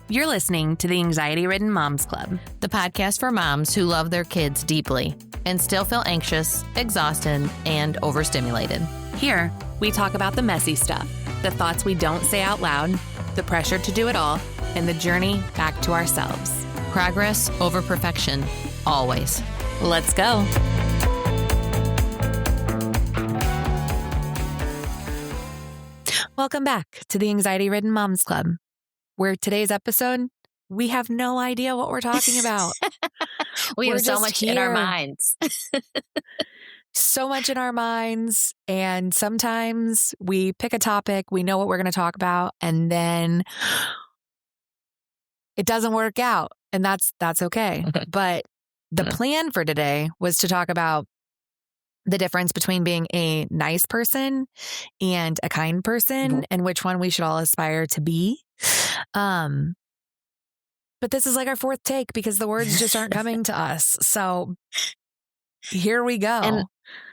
You're listening to the Anxiety Ridden Moms Club, the podcast for moms who love their kids deeply and still feel anxious, exhausted, and overstimulated. Here, we talk about the messy stuff, the thoughts we don't say out loud, the pressure to do it all, and the journey back to ourselves. Progress over perfection, always. Let's go. Welcome back to the Anxiety Ridden Moms Club, where today's episode, we have no idea what we're talking about. We have so much in our minds. So much in our minds. And sometimes we pick a topic, we know what we're going to talk about, and then it doesn't work out. And that's okay. But the plan for today was to talk about the difference between being a nice person and a kind person and which one we should all aspire to be. But this is like our fourth take because the words just aren't coming to us. So here we go. And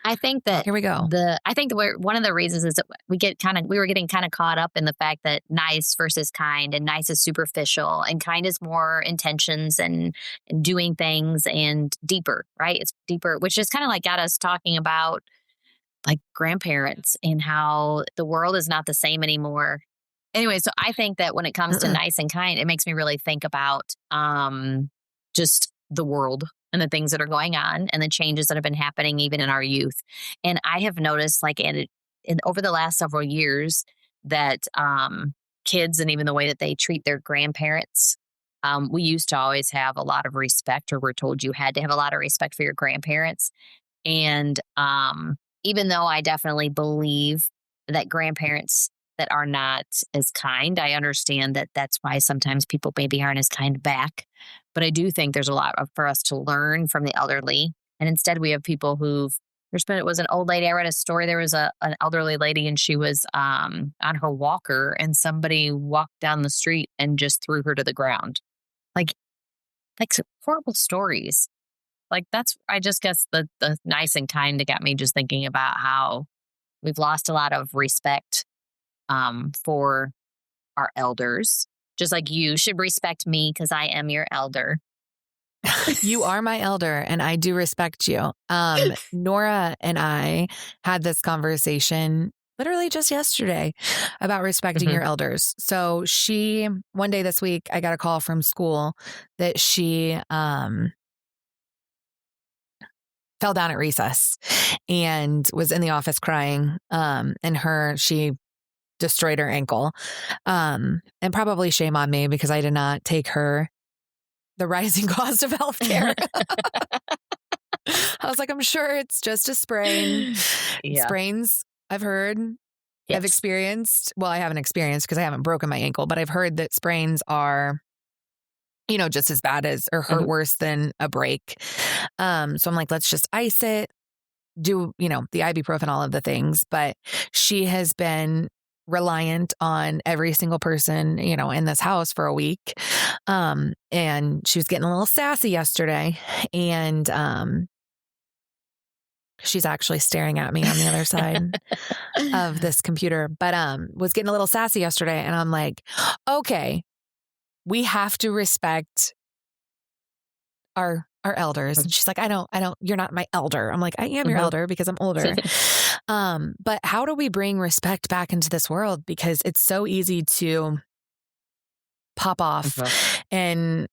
I think that here we go. One of the reasons is that we were getting kind of caught up in the fact that nice versus kind, and nice is superficial and kind is more intentions and doing things and deeper, right? It's deeper, which just kind of like got us talking about like grandparents and how the world is not the same anymore. Anyway, so I think that when it comes to nice and kind, it makes me really think about just the world and the things that are going on and the changes that have been happening even in our youth. And I have noticed like over the last several years that kids and even the way that they treat their grandparents, we used to always have a lot of respect, or we're told you had to have a lot of respect for your grandparents. And even though I definitely believe that grandparents that are not as kind, I understand that that's why sometimes people maybe aren't as kind back. But I do think there's a lot for us to learn from the elderly. And instead it was an old lady. I read a story. There was an elderly lady and she was on her walker and somebody walked down the street and just threw her to the ground. Like some horrible stories. Like I just guess the nice and kind that got me just thinking about how we've lost a lot of respect for our elders. Just like you should respect me because I am your elder. You are my elder and I do respect you. Nora and I had this conversation literally just yesterday about respecting your elders. So one day this week, I got a call from school that she fell down at recess and was in the office crying. And she destroyed her ankle. And probably shame on me because I did not take her the rising cost of healthcare. I was like, I'm sure it's just a sprain. Yeah. Sprains, I've heard, yes. I've experienced. Well, I haven't experienced because I haven't broken my ankle, but I've heard that sprains are, just as bad as or hurt worse than a break. So I'm like, let's just ice it, do, the ibuprofen, all of the things. But she has been reliant on every single person, in this house for a week. And she was getting a little sassy yesterday and, she's actually staring at me on the other side of this computer, but, was getting a little sassy yesterday. And I'm like, okay, we have to respect our elders. And she's like, I don't, you're not my elder. I'm like, I am your elder because I'm older. But how do we bring respect back into this world? Because it's so easy to pop off and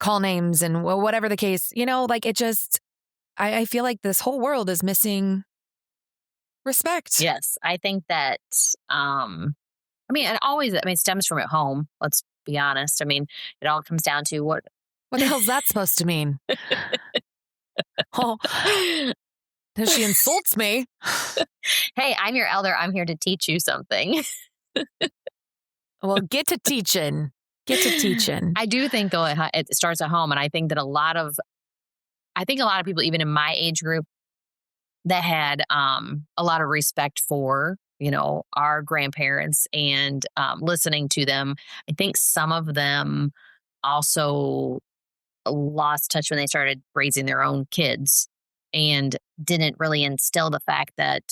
call names and whatever the case, it just, I feel like this whole world is missing respect. Yes. I think that, it stems from at home. Let's be honest. It all comes down to what the hell's that supposed to mean? Oh, she insults me. Hey, I'm your elder. I'm here to teach you something. Well, get to teaching. I do think though it starts at home, and I think that a lot of people, even in my age group, that had a lot of respect for our grandparents and listening to them. I think some of them also lost touch when they started raising their own kids. and didn't really instill the fact that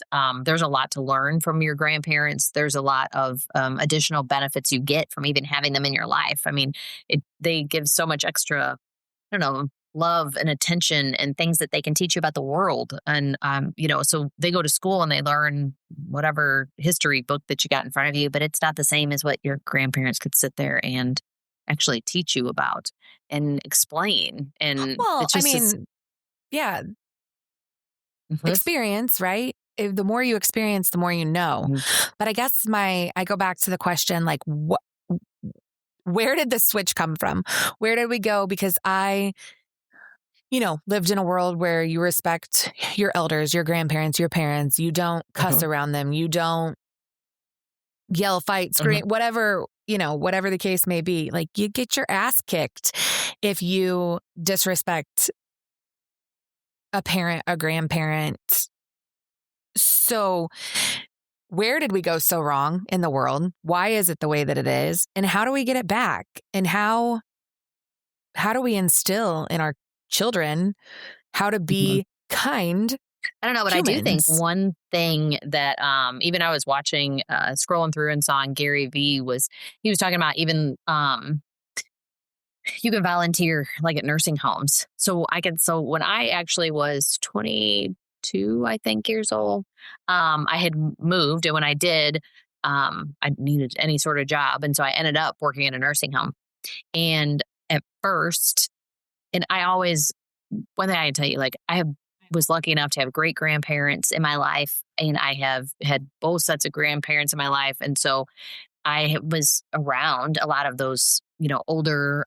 there's a lot to learn from your grandparents. There's a lot of additional benefits you get from even having them in your life. I mean, they give so much extra, I don't know, love and attention and things that they can teach you about the world. And, so they go to school and they learn whatever history book that you got in front of you, but it's not the same as what your grandparents could sit there and actually teach you about and explain. And Well, it's just yeah, Mhm. experience, right? The more you experience, the more you know. Mhm. But I guess I go back to the question, like, where did this switch come from? Where did we go? Because I lived in a world where you respect your elders, your grandparents, your parents. You don't cuss Mhm. around them. You don't yell, fight, scream, Mhm. whatever the case may be. Like, you get your ass kicked if you disrespect a parent, a grandparent. So, where did we go so wrong in the world? Why is it the way that it is? And how do we get it back? And how do we instill in our children how to Mhm. be kind I don't know, but I do think humans? one thing that even I was watching, scrolling through and saw on Gary Vee he was talking about even you can volunteer like at nursing homes. So when I actually was 22, I think years old, I had moved, and when I did, I needed any sort of job, and so I ended up working in a nursing home. And at first, and I always one thing I can tell you, like was lucky enough to have great grandparents in my life, and I have had both sets of grandparents in my life, and so I was around a lot of those, older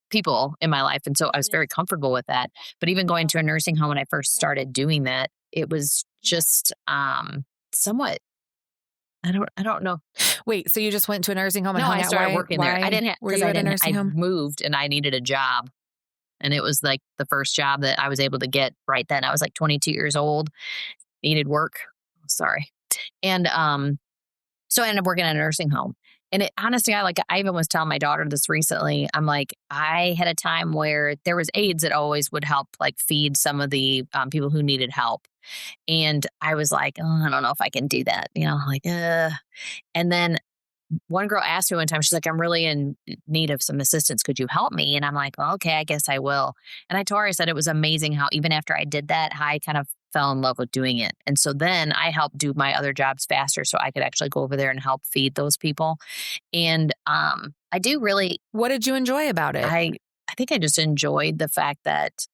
people in my life, and so I was very comfortable with that. But even going to a nursing home when I first started doing that, it was just somewhat. I don't know. Wait, so you just went to a nursing home and No, hung I out? started Why working there. I why didn't have were because you I at a didn't. nursing I home? moved and I needed a job, and it was like the first job that I was able to get right then. I was like 22 years old, needed work. Sorry, and so I ended up working at a nursing home. And honestly, I even was telling my daughter this recently. I'm like, I had a time where there was aides that always would help like feed some of the people who needed help. And I was like, oh, I don't know if I can do that. Like, and then one girl asked me one time, she's like, I'm really in need of some assistance. Could you help me? And I'm like, well, okay, I guess I will. And I told her, I said, it was amazing how even after I did that, I kind of fell in love with doing it. And so then I helped do my other jobs faster so I could actually go over there and help feed those people. And I do really, What did you enjoy about it? I think I just enjoyed the fact that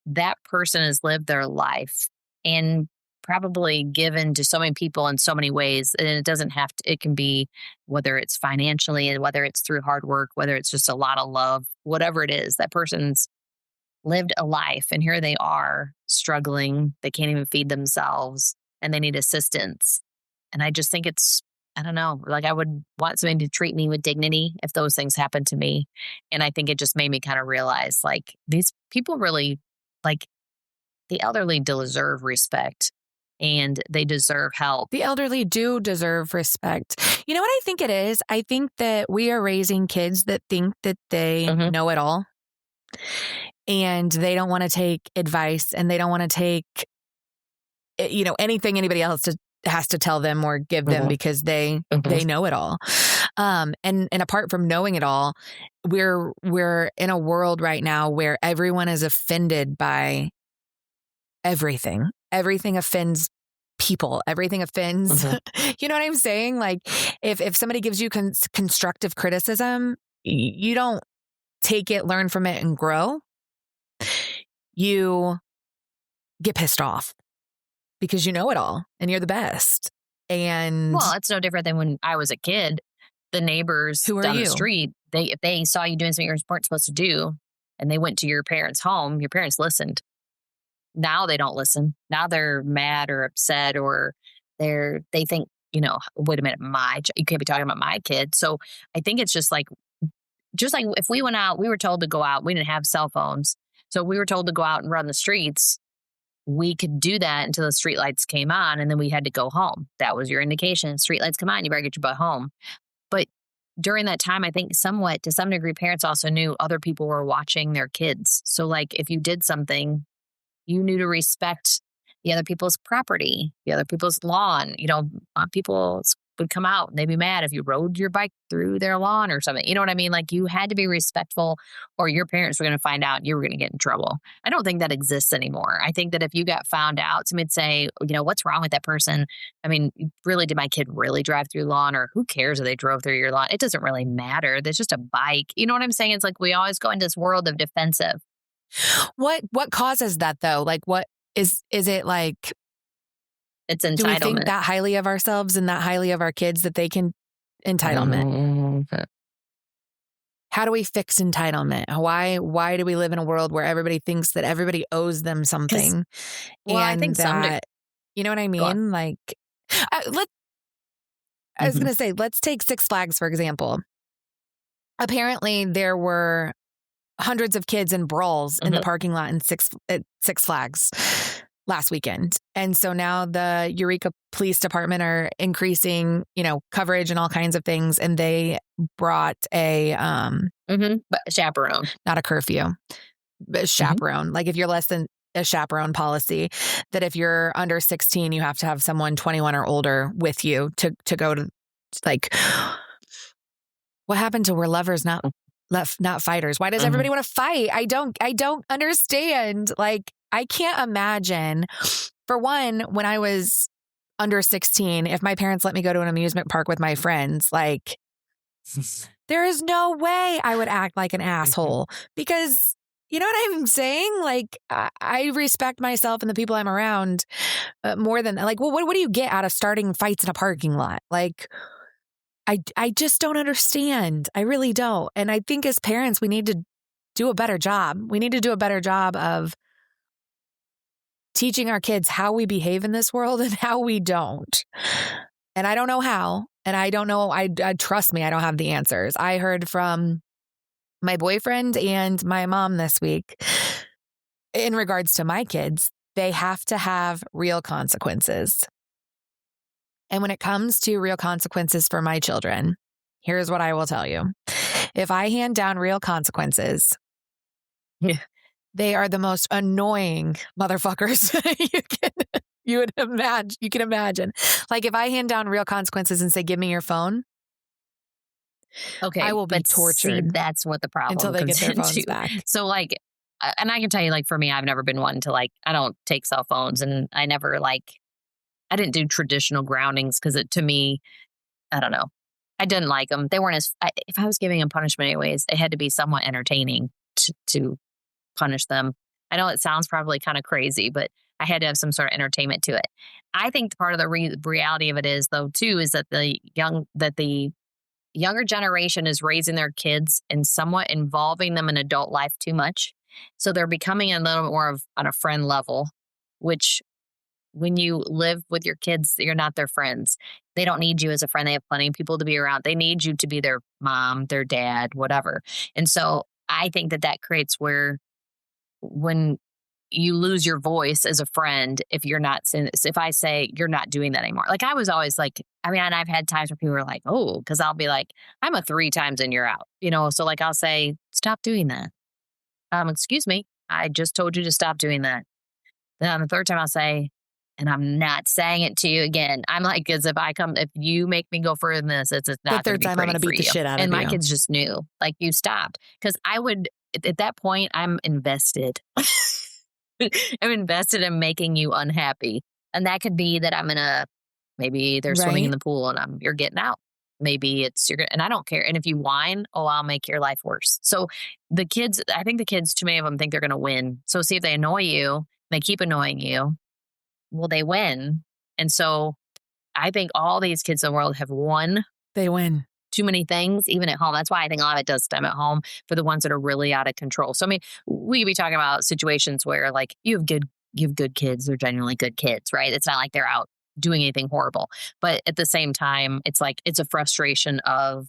that person has lived their life and probably given to so many people in so many ways. And it doesn't have to, it can be whether it's financially and whether it's through hard work, whether it's just a lot of love, whatever it is, that person's lived a life and here they are struggling. They can't even feed themselves and they need assistance. And I just think I don't know, like I would want somebody to treat me with dignity if those things happen to me. And I think it just made me kind of realize like these people really, like, the elderly deserve respect and they deserve help. The elderly do deserve respect. You know what I think it is? I think that we are raising kids that think that they Mhm. know it all and they don't want to take advice and they don't want to take anything anybody else has to tell them or give them Mhm. because they Mhm. know it all. And apart from knowing it all, we're in a world right now where everyone is offended by everything. Everything offends people. Everything offends. Mhm. You know what I'm saying? Like if somebody gives you constructive criticism, you don't take it, learn from it, and grow. You get pissed off because you know it all and you're the best. And Well, it's no different than when I was a kid. The neighbors who are down the you? street, if they saw you doing something you weren't supposed to do and they went to your parents' home, your parents listened. Now they don't listen. Now they're mad or upset or they think, wait a minute, you can't be talking about my kid. So I think it's just like if we went out, we were told to go out. We didn't have cell phones. So we were told to go out and run the streets. We could do that until the street lights came on and then we had to go home. That was your indication. Street lights come on, you better get your butt home. But during that time, I think somewhat to some degree, parents also knew other people were watching their kids. So like if you did something You knew to respect the other people's property, the other people's lawn. People would come out and they'd be mad if you rode your bike through their lawn or something. You know what I mean? Like, you had to be respectful, or your parents were going to find out and you were going to get in trouble. I don't think that exists anymore. I think that if you got found out, somebody'd say, what's wrong with that person? I mean, really, did my kid really drive through lawn, or who cares if they drove through your lawn? It doesn't really matter. There's just a bike. You know what I'm saying? It's like we always go into this world of defensive. What causes that though? Like, what is it like? It's entitlement. Do we think that highly of ourselves and that highly of our kids that they can entitlement? How do we fix entitlement? Why do we live in a world where everybody thinks that everybody owes them something? Well, I think you know what I mean? Like, I was going to say, let's take Six Flags, for example. Apparently there were hundreds of kids in brawls in the parking lot at Six Flags last weekend. And so now the Eureka Police Department are increasing, coverage and all kinds of things. And they brought a chaperone, not a curfew, but a chaperone. Like, if you're less than a chaperone policy, that if you're under 16, you have to have someone 21 or older with you to go to, like, what happened to we're lovers, not fighters? Why does everybody want to fight? I don't understand. Like, I can't imagine, for one, when I was under 16, if my parents let me go to an amusement park with my friends, like, there is no way I would act like an asshole, because, you know what I'm saying? Like, I respect myself and the people I'm around more than, like, well, what do you get out of starting fights in a parking lot? Like, I just don't understand. I really don't. And I think as parents, we need to do a better job. We need to do a better job of teaching our kids how we behave in this world and how we don't. And I don't know how. And I don't know. I trust me, I don't have the answers. I heard from my boyfriend and my mom this week in regards to my kids. They have to have real consequences. And when it comes to real consequences for my children, here's what I will tell you. If I hand down real consequences, they are the most annoying motherfuckers you can imagine. Like, if I hand down real consequences and say, give me your phone, okay, I will be tortured. See, that's what the problem until they get their phones back. So, like, and I can tell you, like, for me, I've never been one to, like, I don't take cell phones, and I never, like, I didn't do traditional groundings because to me, I don't know. I didn't like them. They weren't if I was giving them punishment anyways, it had to be somewhat entertaining to punish them. I know it sounds probably kind of crazy, but I had to have some sort of entertainment to it. I think part of the reality of it is, though, too, is that the younger generation is raising their kids and somewhat involving them in adult life too much. So they're becoming a little more of on a friend level, which, when you live with your kids, you're not their friends. They don't need you as a friend. They have plenty of people to be around. They need you to be their mom, their dad, whatever. And so I think that creates where, when you lose your voice as a friend, if I say you're not doing that anymore. Like, I was always like, I mean, and I've had times where people are like, oh, because I'll be like, I'm a 3 times and you're out, So, like, I'll say, stop doing that. Excuse me, I just told you to stop doing that. Then on the 3rd time, I'll say, and I'm not saying it to you again. I'm like, as if you make me go further than this, it's not the 3rd time I'm going to beat the shit out of you. And my kids just knew, like, you stopped. Because I would, at that point, I'm invested. I'm invested in making you unhappy. And that could be that maybe they're swimming in the pool and you're getting out. Maybe and I don't care. And if you whine, I'll make your life worse. So I think the kids, too many of them think they're going to win. So see, if they annoy you, they keep annoying you, well, they win. And so I think all these kids in the world have won. They win too many things, even at home. That's why I think a lot of it does stem at home for the ones that are really out of control. So, I mean, we could be talking about situations where, like, you have good kids. They're genuinely good kids, right? It's not like they're out doing anything horrible. But at the same time, it's like, it's a frustration of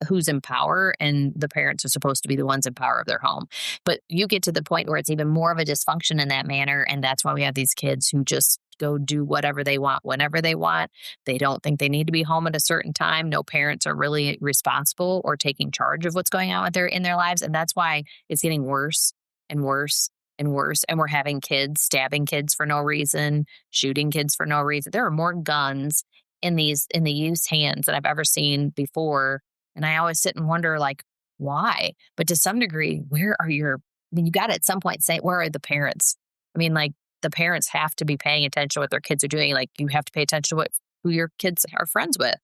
who's in power, and the parents are supposed to be the ones in power of their home. But you get to the point where it's even more of a dysfunction in that manner. And that's why we have these kids who just go do whatever they want, whenever they want. They don't think they need to be home at a certain time. No parents are really responsible or taking charge of what's going on in their lives. And that's why it's getting worse and worse and worse. And we're having kids stabbing kids for no reason, shooting kids for no reason. There are more guns in the youth's hands than I've ever seen before. And I always sit and wonder, like, why? But to some degree, where are I mean, you got to at some point say, where are the parents? I mean, like, the parents have to be paying attention to what their kids are doing. Like, you have to pay attention to who your kids are friends with.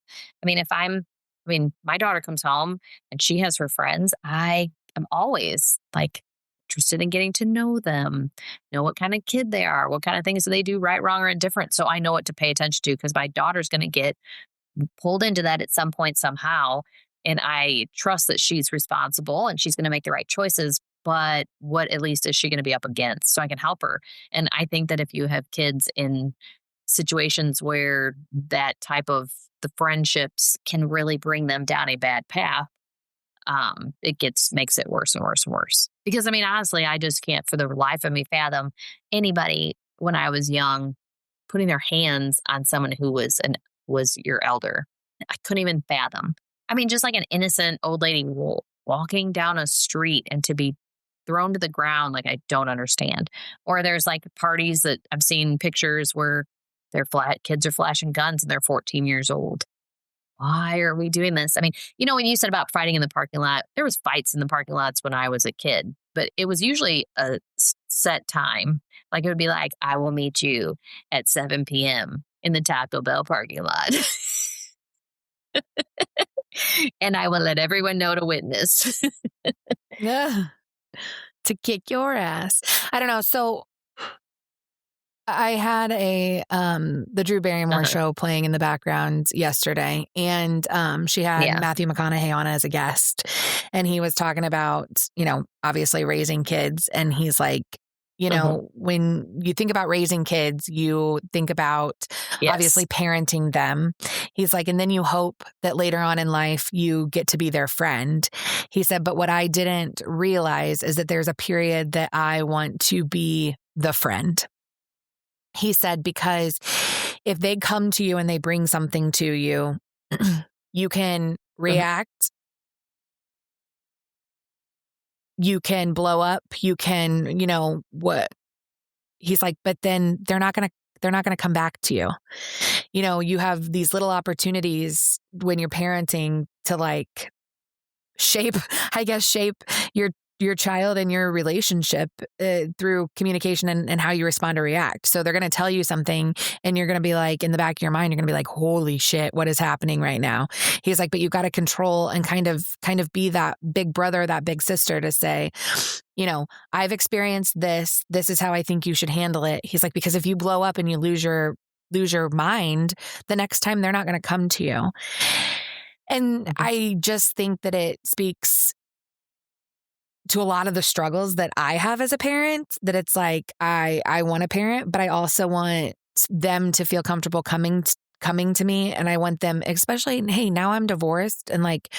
I mean, my daughter comes home and she has her friends. I am always like interested in getting to know them, know what kind of kid they are, what kind of things do they do right, wrong, or indifferent. So I know what to pay attention to because my daughter's going to get pulled into that at some point somehow. And I trust that she's responsible and she's going to make the right choices. But what at least is she going to be up against so I can help her? And I think that if you have kids in situations where that type of the friendships can really bring them down a bad path, makes it worse and worse and worse. Because I mean, honestly, I just can't for the life of me fathom anybody when I was young putting their hands on someone who was your elder. I couldn't even fathom. I mean, just like an innocent old lady walking down a street and to be thrown to the ground, like, I don't understand. Or there's like parties that I've seen pictures where kids are flashing guns and they're 14 years old. Why are we doing this? I mean, when you said about fighting in the parking lot, there was fights in the parking lots when I was a kid, but it was usually a set time. Like, it would be like, I will meet you at 7 p.m. in the Taco Bell parking lot. And I will let everyone know to witness. Yeah. To kick your ass. I don't know. So I had the Drew Barrymore show playing in the background yesterday, and she had Matthew McConaughey on as a guest, and he was talking about, obviously raising kids, and he's like, when you think about raising kids, you think about obviously parenting them. He's like, and then you hope that later on in life you get to be their friend. He said, but what I didn't realize is that there's a period that I want to be the friend. He said, because if they come to you and they bring something to you, you can react. You can blow up, you can, what he's like, but then they're not going to come back to you. You have these little opportunities when you're parenting to like shape your child and your relationship through communication and how you respond or react. So they're going to tell you something and you're going to be like, in the back of your mind, you're going to be like, holy shit, what is happening right now? He's like, but you got to control and kind of be that big brother, that big sister to say, I've experienced this. This is how I think you should handle it. He's like, because if you blow up and you lose your mind, the next time they're not going to come to you. And I just think that it speaks to a lot of the struggles that I have as a parent, that it's like, I want a parent, but I also want them to feel comfortable coming to me. And I want them, especially, hey, now I'm divorced, and like,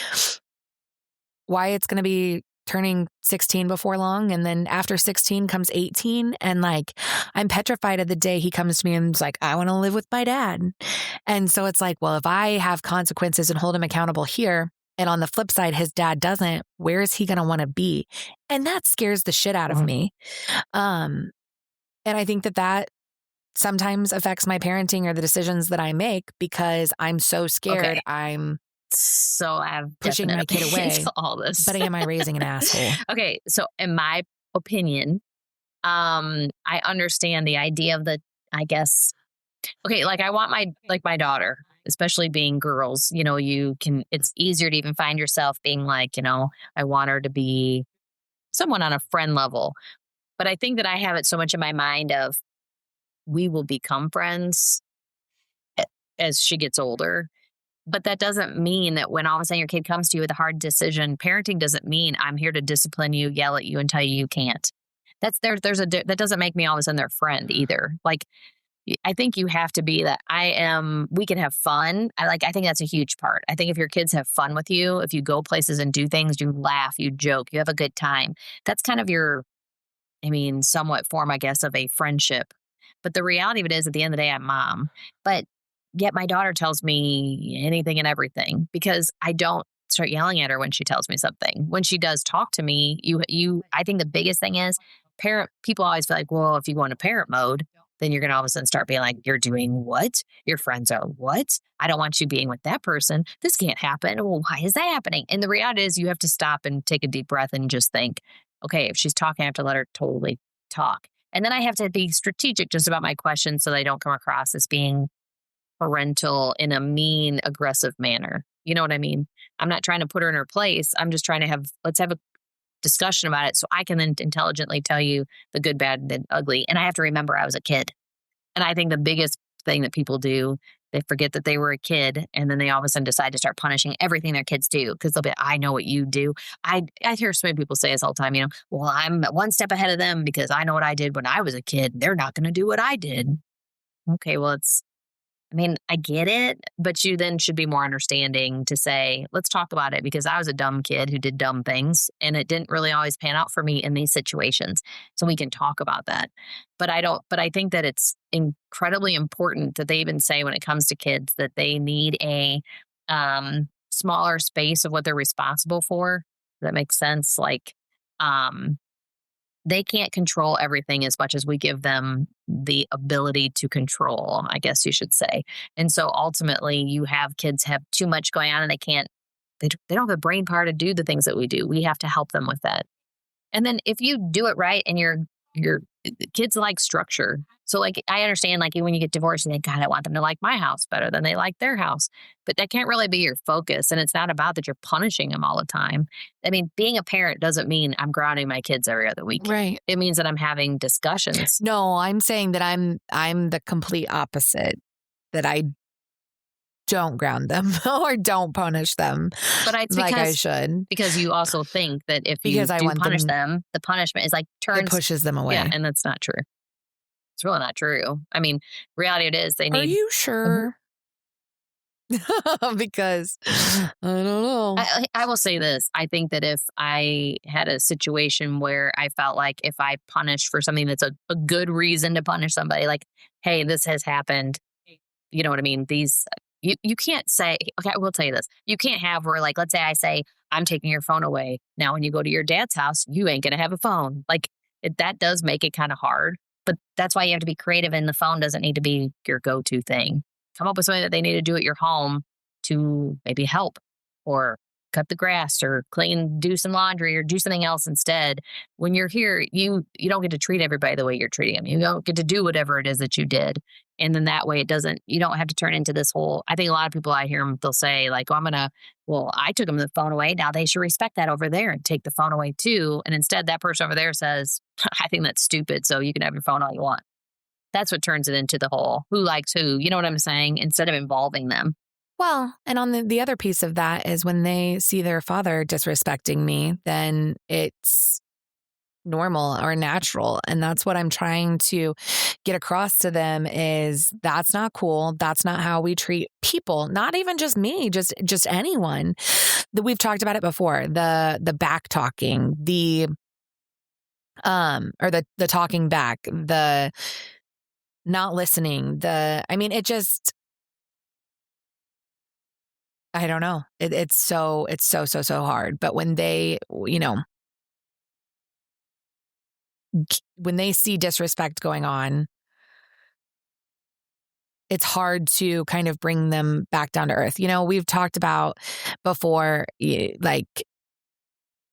why it's going to be turning 16 before long. And then after 16 comes 18. And like, I'm petrified of the day he comes to me and is like, I want to live with my dad. And so it's like, well, if I have consequences and hold him accountable here, and on the flip side, his dad doesn't, where is he going to want to be? And that scares the shit out of me. And I think that sometimes affects my parenting or the decisions that I make because I'm so scared. Okay. So I'm pushing my kid away. All this. But am I raising an asshole? Okay. So in my opinion, I understand the idea of okay, like I want my daughter, especially being girls, it's easier to even find yourself being like, I want her to be someone on a friend level. But I think that I have it so much in my mind of we will become friends as she gets older. But that doesn't mean that when all of a sudden your kid comes to you with a hard decision, parenting doesn't mean I'm here to discipline you, yell at you, and tell you can't. That doesn't make me all of a sudden their friend either. Like, I think you have to be that we can have fun. I think that's a huge part. I think if your kids have fun with you, if you go places and do things, you laugh, you joke, you have a good time. That's kind of your, somewhat form, I guess, of a friendship. But the reality of it is at the end of the day, I'm mom. But yet my daughter tells me anything and everything because I don't start yelling at her when she tells me something. When she does talk to me, I think the biggest thing is people always feel like, well, if you go into parent mode, then you're going to all of a sudden start being like, you're doing what? Your friends are what? I don't want you being with that person. This can't happen. Well, why is that happening? And the reality is you have to stop and take a deep breath and just think, okay, if she's talking, I have to let her totally talk. And then I have to be strategic just about my questions so they don't come across as being parental in a mean, aggressive manner. You know what I mean? I'm not trying to put her in her place. I'm just trying to let's have a discussion about it so I can then intelligently tell you the good, bad, and the ugly. And I have to remember I was a kid. And I think the biggest thing that people do, they forget that they were a kid, and then they all of a sudden decide to start punishing everything their kids do because they'll be, I know what you do. I hear so many people say this all the time, well, I'm one step ahead of them because I know what I did when I was a kid. They're not going to do what I did. Okay, well, I get it, but you then should be more understanding to say, let's talk about it because I was a dumb kid who did dumb things and it didn't really always pan out for me in these situations. So we can talk about that. But I think that it's incredibly important that they even say when it comes to kids that they need a smaller space of what they're responsible for. That makes sense. Like, they can't control everything as much as we give them the ability to control, I guess you should say. And so ultimately you have kids have too much going on and they don't have the brain power to do the things that we do. We have to help them with that. And then if you do it right and your kids like structure. So like, I understand like when you get divorced and God, I want them to like my house better than they like their house, but that can't really be your focus. And it's not about that you're punishing them all the time. I mean, being a parent doesn't mean I'm grounding my kids every other week. Right. It means that I'm having discussions. No, I'm saying that I'm the complete opposite, that I don't ground them or don't punish them. But it's like I should. Because you also think that if because you I do want punish them, the punishment is like it pushes them away. Yeah, and that's not true. It's really not true. I mean, reality it is they need. Are you sure? Because I don't know. I will say this. I think that if I had a situation where I felt like if I punished for something that's a good reason to punish somebody, like, hey, this has happened. You know what I mean? You can't say, okay, I will tell you this. You can't have where like, let's say I say, I'm taking your phone away. Now, when you go to your dad's house, you ain't going to have a phone. Like that does make it kind of hard, but that's why you have to be creative and the phone doesn't need to be your go-to thing. Come up with something that they need to do at your home to maybe help or cut the grass or do some laundry or do something else instead. When you're here, you don't get to treat everybody the way you're treating them. You don't get to do whatever it is that you did. And then that way you don't have to turn into this whole, I think a lot of people I hear them, they'll say like, I took them the phone away. Now they should respect that over there and take the phone away too. And instead that person over there says, I think that's stupid. So you can have your phone all you want. That's what turns it into the whole who likes who, you know what I'm saying? Instead of involving them. Well, and on the other piece of that is when they see their father disrespecting me, then it's normal or natural. And that's what I'm trying to get across to them is that's not cool. That's not how we treat people. Not even just me, just anyone. We've talked about it before. The back talking, or the talking back, the not listening, it just, I don't know. It's so hard. But when they, when they see disrespect going on, it's hard to kind of bring them back down to earth. We've talked about before, like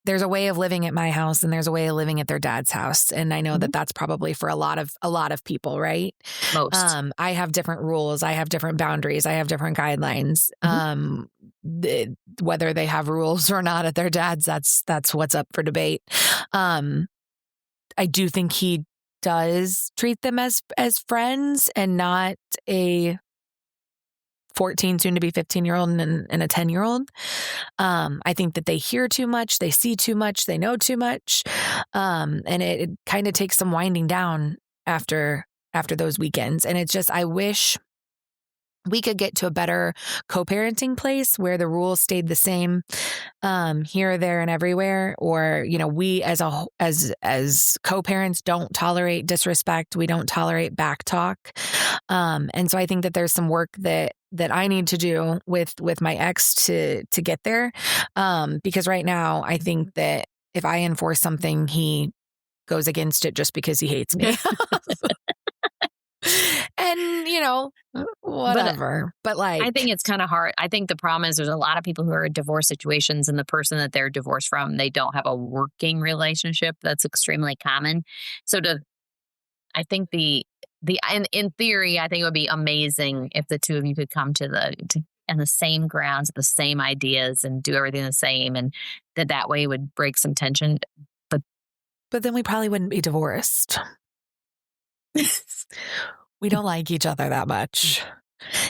there's a way of living at my house and there's a way of living at their dad's house. And I know that that's probably for a lot of people, right? Most. I have different rules. I have different boundaries. I have different guidelines. Whether they have rules or not at their dad's, that's what's up for debate. I do think he does treat them as friends and not a 14, soon to be 15-year-old and a 10-year-old. I think that they hear too much, they see too much, they know too much. And it kind of takes some winding down after those weekends. And it's just, I wish we could get to a better co-parenting place where the rules stayed the same here, there, and everywhere. Or, we as co-parents don't tolerate disrespect. We don't tolerate back talk. And so I think that there's some work that I need to do with my ex to get there. Because right now I think that if I enforce something, he goes against it just because he hates me. And, whatever. But I think it's kind of hard. I think the problem is there's a lot of people who are in divorce situations and the person that they're divorced from, they don't have a working relationship. That's extremely common. So I think in theory, I think it would be amazing if the two of you could come on the same grounds, the same ideas, and do everything the same, and that way would break some tension. But then we probably wouldn't be divorced. We don't like each other that much.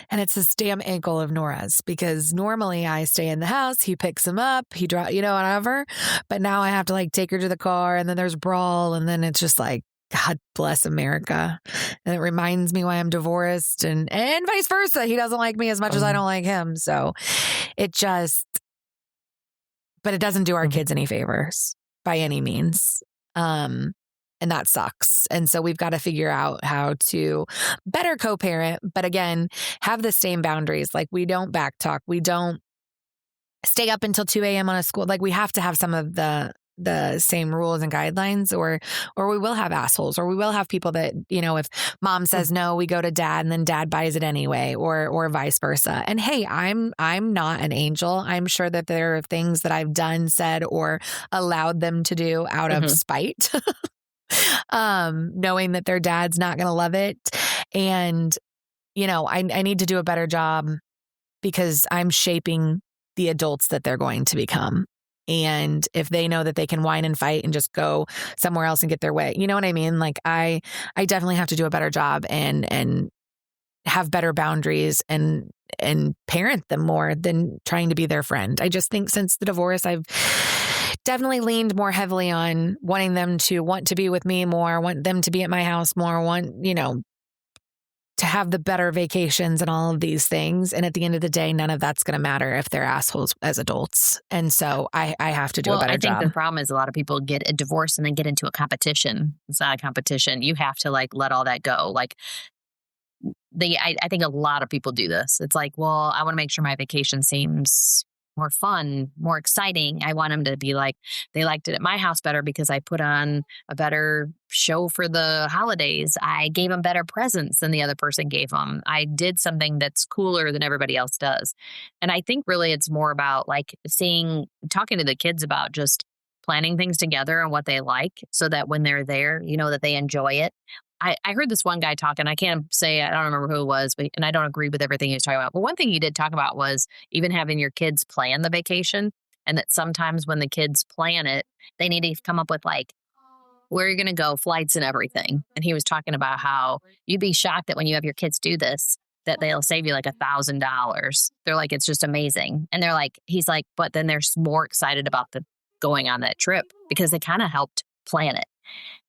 And it's this damn ankle of Nora's, because normally I stay in the house, he picks him up, he whatever. But now I have to like take her to the car, and then there's brawl, and then it's just like, God bless America. And it reminds me why I'm divorced, and vice versa. He doesn't like me as much as I don't like him. So but it doesn't do our kids any favors by any means. And that sucks. And so we've got to figure out how to better co-parent, but again, have the same boundaries. Like, we don't backtalk. We don't stay up until 2 a.m. on a school. Like, we have to have some of the same rules and guidelines, or we will have assholes, or we will have people that, if mom says no, we go to dad, and then dad buys it anyway, or vice versa. And hey, I'm not an angel. I'm sure that there are things that I've done, said, or allowed them to do out of spite. Knowing that their dad's not going to love it. And, I need to do a better job, because I'm shaping the adults that they're going to become. And if they know that they can whine and fight and just go somewhere else and get their way, you know what I mean? Like, I definitely have to do a better job and have better boundaries and parent them more than trying to be their friend. I just think since the divorce, I've definitely leaned more heavily on wanting them to want to be with me more, want them to be at my house more, to have the better vacations and all of these things. And at the end of the day, none of that's going to matter if they're assholes as adults. And so I have to do a better job. I think the problem is a lot of people get a divorce and then get into a competition. It's not a competition. You have to let all that go. I think a lot of people do this. It's like, well, I want to make sure my vacation seems more fun, more exciting. I want them to be like, they liked it at my house better because I put on a better show for the holidays. I gave them better presents than the other person gave them. I did something that's cooler than everybody else does. And I think really it's more about talking to the kids about just planning things together and what they like, so that when they're there, that they enjoy it. I heard this one guy talking. I can't say, I don't remember who it was, and I don't agree with everything he was talking about. But one thing he did talk about was even having your kids plan the vacation, and that sometimes when the kids plan it, they need to come up with where you're going to go, flights and everything. And he was talking about how you'd be shocked that when you have your kids do this, that they'll save you $1,000. They're like, it's just amazing. And they're like, he's like, but then they're more excited about going on that trip because they kind of helped plan it.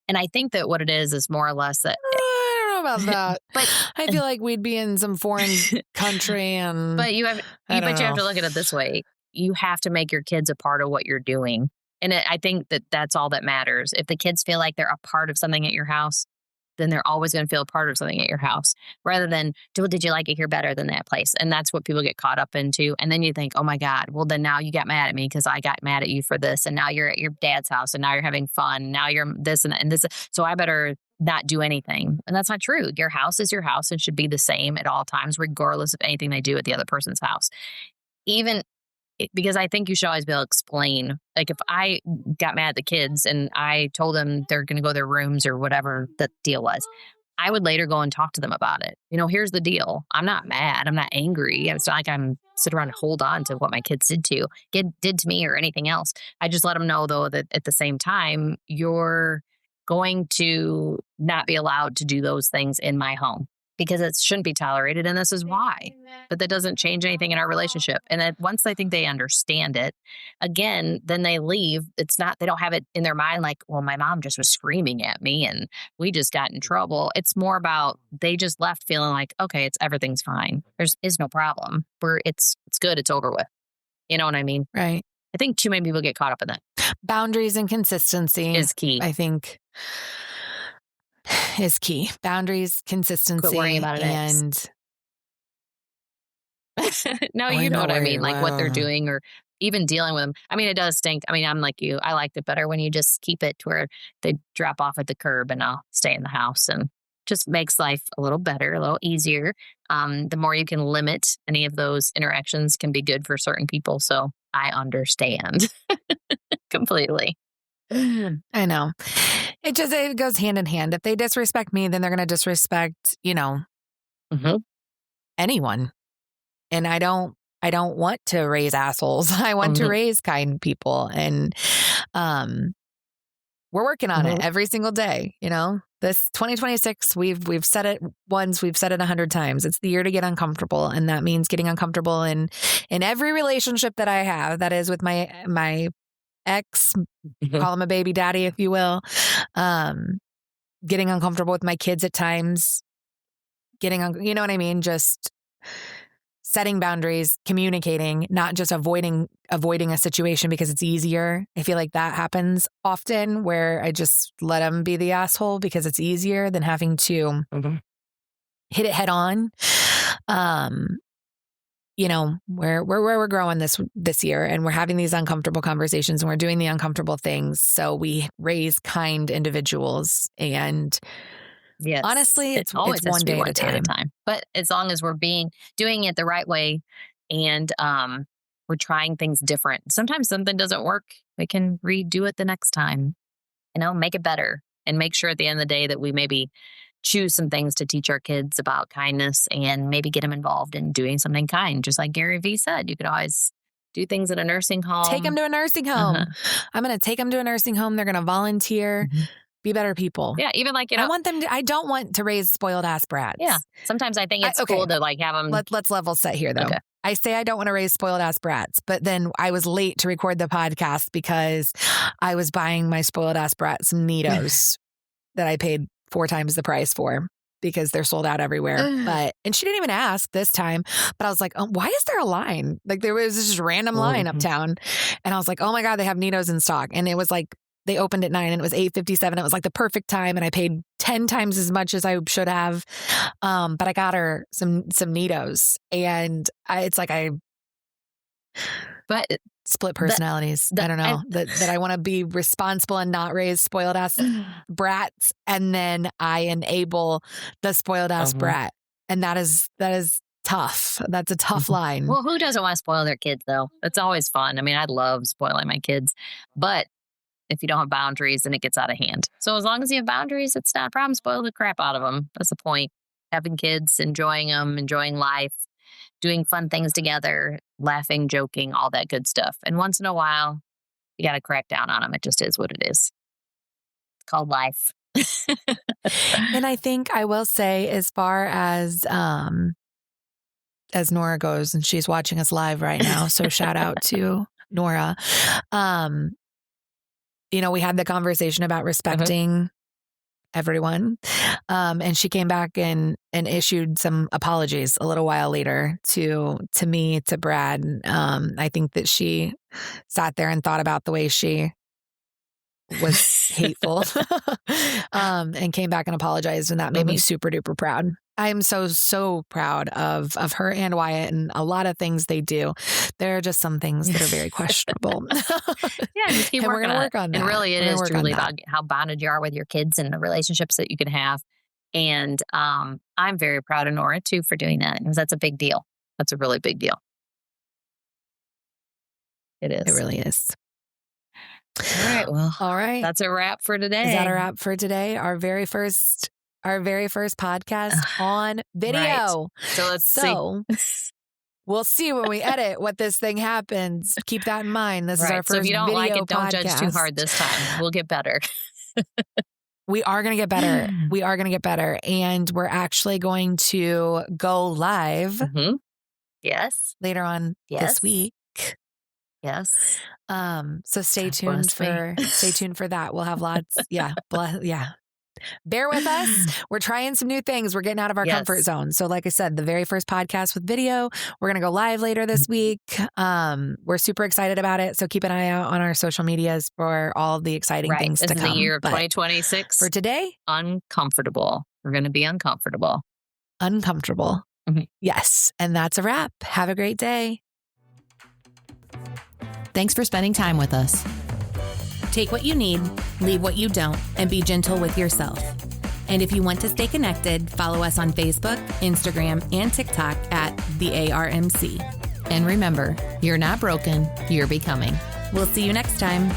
And I think that what it is more or less that I don't know about that. But I feel like we'd be in some foreign country, and you have to look at it this way. You have to make your kids a part of what you're doing. And I think that that's all that matters. If the kids feel like they're a part of something at your house, then they're always going to feel a part of something at your house, rather than, did you like it here better than that place? And that's what people get caught up into. And then you think, oh my God, well then now you got mad at me because I got mad at you for this. And now you're at your dad's house, and now you're having fun. Now you're this and that and this. So I better not do anything. And that's not true. Your house is your house and should be the same at all times, regardless of anything they do at the other person's house. Because I think you should always be able to explain. Like, if I got mad at the kids and I told them they're going to go to their rooms or whatever the deal was, I would later go and talk to them about it. Here's the deal. I'm not mad. I'm not angry. It's not like I'm sitting around and hold on to what my kids did to me or anything else. I just let them know, though, that at the same time, you're going to not be allowed to do those things in my home, because it shouldn't be tolerated, and this is why. But that doesn't change anything in our relationship. And then once they think they understand it, again, then they leave. They don't have it in their mind like, well, my mom just was screaming at me and we just got in trouble. It's more about they just left feeling like, okay, everything's fine. There's no problem. It's good. It's over with. You know what I mean? Right. I think too many people get caught up in that. Boundaries and consistency is key. I think is key. Boundaries, consistency, quit worrying about it. And no, you know what I mean, like what they're doing, or even dealing with them. I mean, it does stink. I mean, I'm like you. I liked it better when you just keep it to where they drop off at the curb and I'll stay in the house, and just makes life a little better, a little easier. The more you can limit any of those interactions can be good for certain people. So I understand completely. I know. It goes hand in hand. If they disrespect me, then they're going to disrespect, Mhm. anyone. And I don't want to raise assholes. I want to raise kind people. And we're working on it every single day. This 2026, we've said it once, we've said it 100 times. It's the year to get uncomfortable. And that means getting uncomfortable in every relationship that I have. That is with my ex, call him a baby daddy, if you will. Getting uncomfortable with my kids at times, you know what I mean? Just setting boundaries, communicating, not just avoiding a situation because it's easier. I feel like that happens often where I just let them be the asshole because it's easier than having to hit it head on. Where we're growing this year, and we're having these uncomfortable conversations, and we're doing the uncomfortable things. So we raise kind individuals, and yes, honestly, it's one day at a time. But as long as we're doing it the right way, and we're trying things different. Sometimes something doesn't work. We can redo it the next time. Make it better, and make sure at the end of the day that we maybe choose some things to teach our kids about kindness, and maybe get them involved in doing something kind. Just like Gary Vee said, you could always do things at a nursing home. Take them to a nursing home. I'm going to take them to a nursing home. They're going to volunteer. Be better people. Yeah, even I don't want to raise spoiled ass brats. Yeah, sometimes I think it's cool to have them. Let's level set here, though. Okay. I say I don't want to raise spoiled ass brats, but then I was late to record the podcast because I was buying my spoiled ass brat some Neatos that I paid 4 times the price for because they're sold out everywhere. And she didn't even ask this time, but I was like, oh, why is there a line? Like there was this random line uptown, and I was like, oh my God, they have Neatos in stock. And it was like, they opened at 9 and it was 8:57. It was like the perfect time. And I paid 10 times as much as I should have. But I got her some Neatos, and it's like but split personalities. I don't know that I want to be responsible and not raise spoiled ass brats. And then I enable the spoiled ass brat. And that is tough. That's a tough line. Well, who doesn't want to spoil their kids though? It's always fun. I mean, I love spoiling my kids, but if you don't have boundaries, then it gets out of hand. So as long as you have boundaries, it's not a problem. Spoil the crap out of them. That's the point. Having kids, enjoying them, enjoying life, doing fun things together, laughing, joking, all that good stuff. And once in a while, you got to crack down on them. It just is what it is. It's called life. And I think I will say, as far as Nora goes, and she's watching us live right now, so shout out to Nora. We had the conversation about respecting everyone. And she came back and issued some apologies a little while later to me, to Brad. I think that she sat there and thought about the way she was hateful and came back and apologized. And that made me super duper proud. I am so proud of her and Wyatt, and a lot of things they do. There are just some things that are very questionable. Yeah, just keep working on it. And really, it is truly about how bonded you are with your kids and the relationships that you can have. And I'm very proud of Nora, too, for doing that, because that's a big deal. That's a really big deal. It is. It really is. All right. Well, that's a wrap for today. Is that a wrap for today? Our very first podcast on video. Right. So let's see. We'll see when we edit what this thing happens. Keep that in mind. This is our first video. So if you don't like it, don't judge too hard this time. We'll get better. We are going to get better. We are going to get better. And we're actually going to go live. Yes. Later on this week. Yes. So stay tuned for that. We'll have lots. Yeah. Bear with us. We're trying some new things. We're getting out of our comfort zone. So like I said, the very first podcast with video, we're going to go live later this week. We're super excited about it. So keep an eye out on our social medias for all the exciting things to come. This is the year of 2026. For today, uncomfortable. We're going to be uncomfortable. Yes. And that's a wrap. Have a great day. Thanks for spending time with us. Take what you need, leave what you don't, and be gentle with yourself. And if you want to stay connected, follow us on Facebook, Instagram, and TikTok at the ARMC. And remember, you're not broken, you're becoming. We'll see you next time.